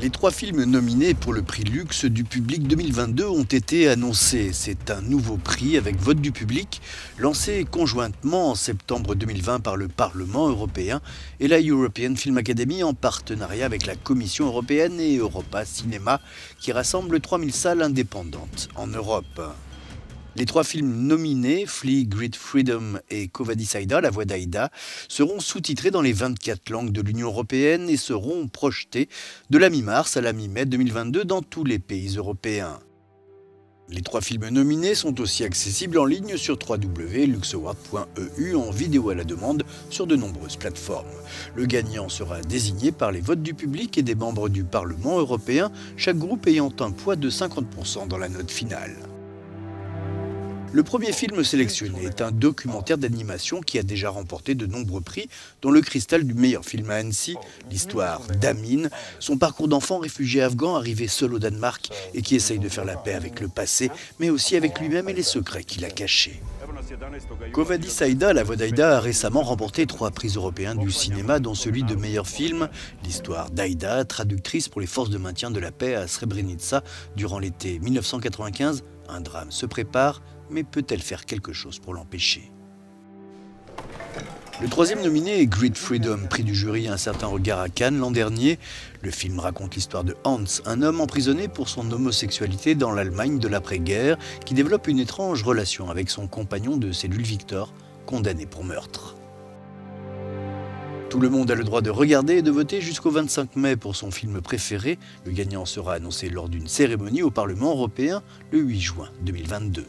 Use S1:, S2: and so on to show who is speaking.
S1: Les 3 films nominés pour le prix Luxe du public 2022 ont été annoncés. C'est un nouveau prix avec vote du public, lancé conjointement en septembre 2020 par le Parlement européen et la European Film Academy en partenariat avec la Commission européenne et Europa Cinéma, qui rassemble 3000 salles indépendantes en Europe. Les 3 films nominés, Flee, Great Freedom et Quo Vadis Aida, La Voix d'Aïda, seront sous-titrés dans les 24 langues de l'Union européenne et seront projetés de la mi-mars à la mi-mai 2022 dans tous les pays européens. Les 3 films nominés sont aussi accessibles en ligne sur www.luxaward.eu en vidéo à la demande sur de nombreuses plateformes. Le gagnant sera désigné par les votes du public et des membres du Parlement européen, chaque groupe ayant un poids de 50% dans la note finale. Le premier film sélectionné est un documentaire d'animation qui a déjà remporté de nombreux prix, dont le Cristal du meilleur film à Annecy, l'histoire d'Amin, son parcours d'enfant réfugié afghan arrivé seul au Danemark et qui essaye de faire la paix avec le passé, mais aussi avec lui-même et les secrets qu'il a cachés. Quo Vadis Aida, La Voix d'Aïda a récemment remporté 3 prix européens du cinéma, dont celui de meilleur film, l'histoire d'Aïda, traductrice pour les forces de maintien de la paix à Srebrenica durant l'été 1995. Un drame se prépare, mais peut-elle faire quelque chose pour l'empêcher? Le 3e nominé est Great Freedom, prix du jury Un certain regard à Cannes l'an dernier. Le film raconte l'histoire de Hans, un homme emprisonné pour son homosexualité dans l'Allemagne de l'après-guerre, qui développe une étrange relation avec son compagnon de cellule Victor, condamné pour meurtre. Tout le monde a le droit de regarder et de voter jusqu'au 25 mai pour son film préféré. Le gagnant sera annoncé lors d'une cérémonie au Parlement européen le 8 juin 2022.